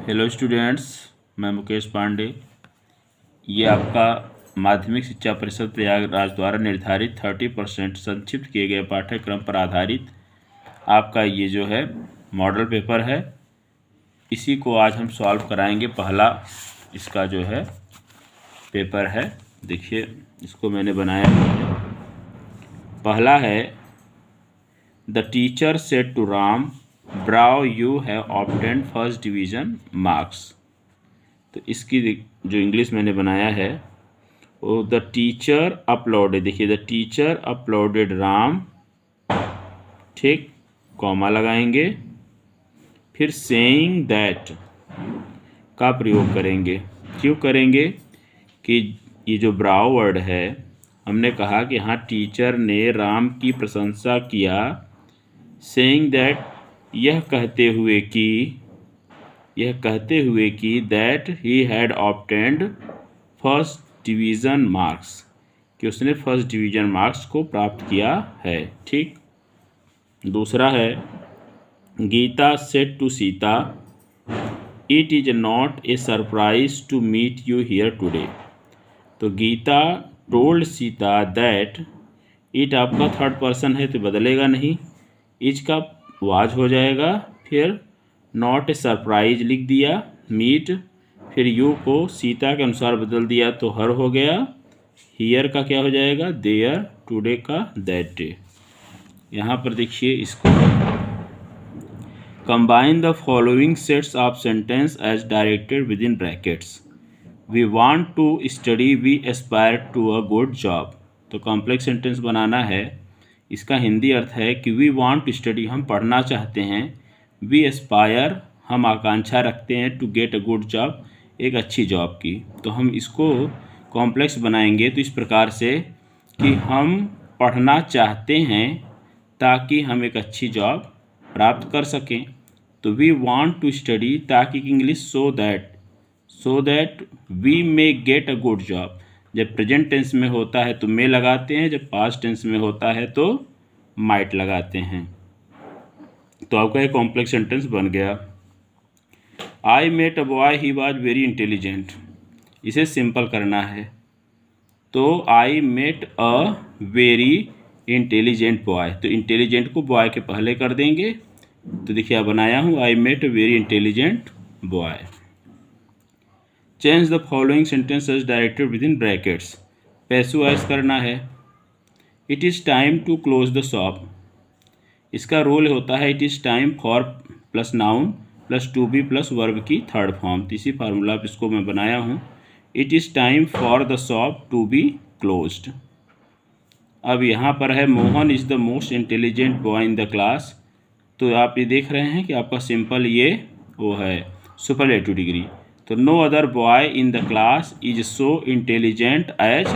Hello students, मैं मुकेश पांडे। ये आपका माध्यमिक शिक्षा परिषद प्रयागराज द्वारा निर्धारित 30% संक्षिप्त किए गए पाठ्यक्रम पर आधारित आपका ये जो है मॉडल पेपर है। इसी को आज हम सॉल्व कराएंगे। पहला इसका जो है पेपर है, देखिए इसको मैंने बनाया है। पहला है the teacher said to Ram, bravo you have obtained first division marks. तो इसकी जो इंग्लिश मैंने बनाया है वो द टीचर अपलोडेड, देखिए द टीचर अपलोडेड राम, ठीक, कॉमा लगाएंगे, फिर सेइंग दैट का प्रयोग करेंगे। क्यों करेंगे कि ये जो ब्राव वर्ड है, हमने कहा कि हाँ टीचर ने राम की प्रशंसा किया। सेइंग दैट यह कहते हुए कि that he had obtained first division marks, कि उसने फर्स्ट डिवीज़न मार्क्स को प्राप्त किया है, ठीक। दूसरा है Geeta said to Sita, it is not a surprise to meet you here today. तो Geeta told Sita that, it आपका थर्ड पर्सन है तो बदलेगा नहीं, इज का वाज हो जाएगा, फिर नॉट ए सरप्राइज लिख दिया, मीट, फिर यू को सीता के अनुसार बदल दिया तो हर हो गया, हियर का क्या हो जाएगा देयर, टुडे का दैट डे। यहाँ पर देखिए इसको combine the following sets of sentence as directed within brackets. We want to study, we aspire to a good job. तो कॉम्प्लेक्स सेंटेंस बनाना है। इसका हिंदी अर्थ है कि वी वांट टू स्टडी, हम पढ़ना चाहते हैं, वी एस्पायर, हम आकांक्षा रखते हैं, to get a good job, एक अच्छी जॉब की। तो हम इसको कॉम्प्लेक्स बनाएंगे तो इस प्रकार से कि हम पढ़ना चाहते हैं ताकि हम एक अच्छी जॉब प्राप्त कर सकें। तो वी वांट टू स्टडी, ताकि English so that we may get a good job. जब प्रेजेंट टेंस में होता है तो मे लगाते हैं, जब पास्ट टेंस में होता है तो माइट लगाते हैं। तो आपका एक कॉम्प्लेक्स सेंटेंस बन गया। I met a boy, he was very intelligent. इसे सिंपल करना है तो I met a very intelligent boy, तो इंटेलिजेंट को बॉय के पहले कर देंगे। तो देखिए आप बनाया हूँ, I met a very intelligent boy. Change the following sentences directed within brackets. Passive voice करना है। It is time to close the shop. इसका रोल होता है it is time for plus noun plus to be plus verb की third form. तो इसी formula पर इसको मैं बनाया हूँ, it is time for the shop to be closed. अब यहाँ पर है Mohan is the most intelligent boy in the class. तो आप ये देख रहे हैं कि आपका सिंपल ये वो है सुपरलेटिव डिग्री। तो no other boy in the class is so intelligent as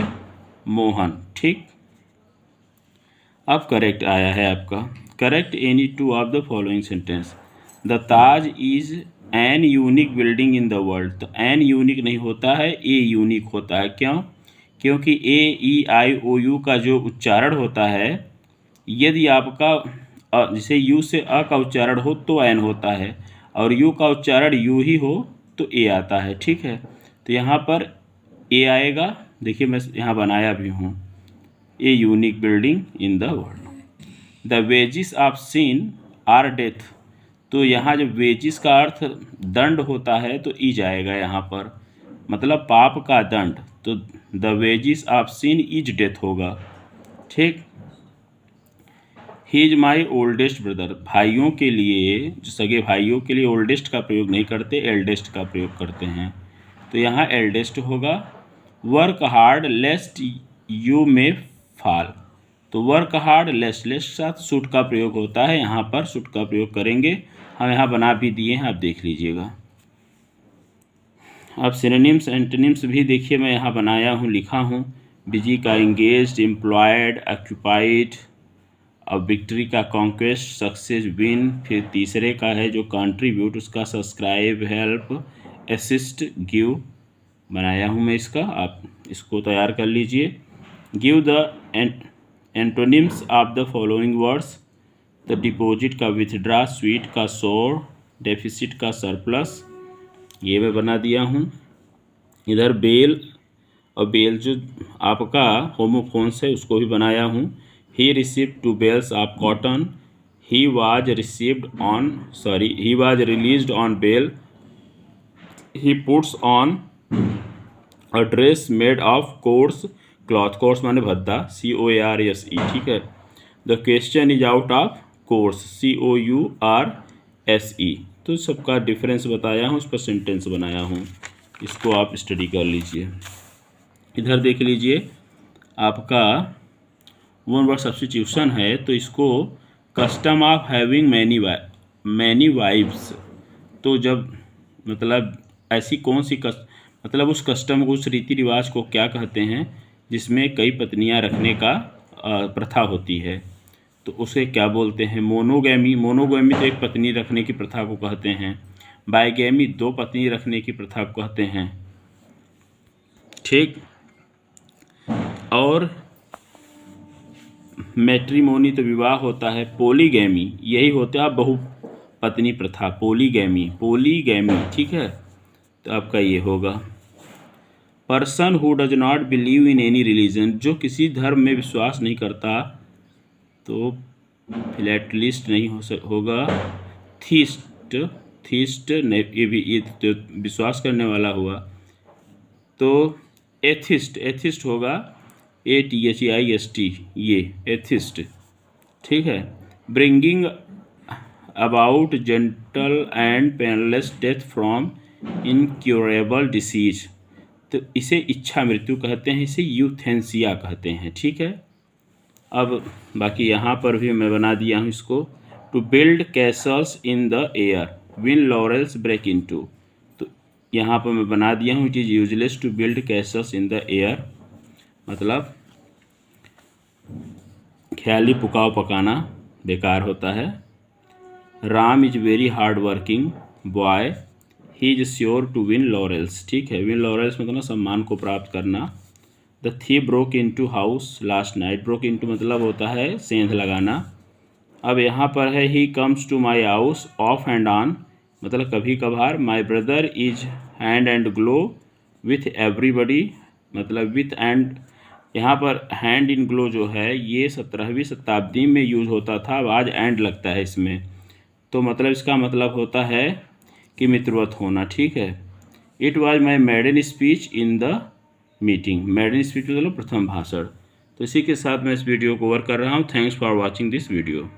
Mohan, ठीक। अब करेक्ट आया है आपका, correct any two of the following sentence. The Taj is an unique building in the world. तो एन यूनिक नहीं होता है, ए यूनिक होता है। क्यों? क्योंकि ए ई आई ओ यू का जो उच्चारण होता है, यदि आपका जैसे यू से अ का उच्चारण हो तो एन होता है, और यू का उच्चारण यू ही हो तो ए आता है, ठीक है। तो यहाँ पर ए आएगा, देखिए मैं यहाँ बनाया भी हूँ, a unique building in the world. The wages of sin are death. तो यहाँ जब वेजिस का अर्थ दंड होता है तो ई जाएगा यहाँ पर, मतलब पाप का दंड। तो the wages of sin is death होगा, ठीक। He is my oldest brother. भाइयों के लिए, जो सगे भाइयों के लिए ओल्डेस्ट का प्रयोग नहीं करते, एल्डेस्ट का प्रयोग करते हैं। तो यहाँ एल्डेस्ट होगा। Work hard लेस्ट you may fall. तो वर्क हार्ड लेस्ट के साथ शुड का प्रयोग होता है, यहाँ पर शुड का प्रयोग करेंगे। हम यहाँ बना भी दिए हैं, आप देख लीजिएगा। अब सिनोनिम्स एंटोनिम्स भी देखिए मैं यहाँ बनाया हूँ, लिखा हूँ। बिजी का इंगेज्ड, एम्प्लॉयड, ऑक्यूपाइड। अब विक्ट्री का कॉन्क्वेस्ट, सक्सेस, विन। फिर तीसरे का है जो कंट्रीब्यूट, उसका सब्सक्राइब, हेल्प, असिस्ट, गिव। बनाया हूँ मैं इसका, आप इसको तैयार कर लीजिए। Give the antonyms of the following words. The deposit का विथड्रा, स्वीट का सोर, डेफिसिट का सरप्लस, ये मैं बना दिया हूँ। इधर बेल, और बेल जो आपका होमोफोन्स है उसको भी बनाया हूँ। He received 2 bales of cotton, he was released on bail, he puts on a dress made of coarse cloth. Coarse माने भद्दा, COARSE, ठीक है। The question is out of course, COURSE। तो सबका डिफरेंस बताया हूँ, उस पर सेंटेंस बनाया हूँ, इसको आप स्टडी कर लीजिए। इधर देख लीजिए, आपका वन वर्ड सब्स्टिट्यूशन है, तो इसको custom of having many wives. तो जब मतलब ऐसी कौन सी मतलब उस कस्टम को, उस रीति रिवाज को क्या कहते हैं जिसमें कई पत्नियां रखने का प्रथा होती है, तो उसे क्या बोलते हैं? मोनोगैमी। मोनोगैमी तो एक पत्नी रखने की प्रथा को कहते हैं। बाइगैमी 2 पत्नी रखने की प्रथा को कहते हैं, ठीक। और मैट्रिमोनी तो विवाह होता है। पोलीगैमी यही होता है बहुपत्नी प्रथा, पोलीगैमी, ठीक है। तो आपका ये होगा person who does not believe in any religion, जो किसी धर्म में विश्वास नहीं करता, तो फिलैटलिस्ट नहीं होगा। थीस्ट ये भी, ये तो विश्वास करने वाला हुआ। तो एथिस्ट होगा, ATHIST, ये एथिस्ट, ठीक है। Bringing about gentle and painless death from incurable disease, तो इसे इच्छा मृत्यु कहते हैं, इसे यूथेंसिया कहते हैं, ठीक है। अब बाकी यहाँ पर भी मैं बना दिया हूँ इसको। To build castles in the air, win laurels break into, तो यहाँ पर मैं बना दिया हूँ, it is useless to build castles in the air, मतलब ख्याली पुकाव पकाना बेकार होता है। Ram is very hard working boy, he is sure to win laurels, ठीक है। विन लॉरेल्स मतलब सम्मान को प्राप्त करना। The thief broke into house last night, broke into मतलब होता है सेंध लगाना। अब यहाँ पर है he comes to my house off and on, मतलब कभी कभार। My brother is hand and glove with everybody, मतलब विथ एंड, यहाँ पर हैंड इन ग्लो जो है ये 17वीं शताब्दी में यूज होता था, अब आज एंड लगता है इसमें, तो मतलब इसका मतलब होता है कि मित्रवत होना, ठीक है। It was my maiden speech in the meeting, maiden speech मतलब प्रथम भाषण। तो इसी के साथ मैं इस वीडियो को ओवर कर रहा हूँ। Thanks for watching this video.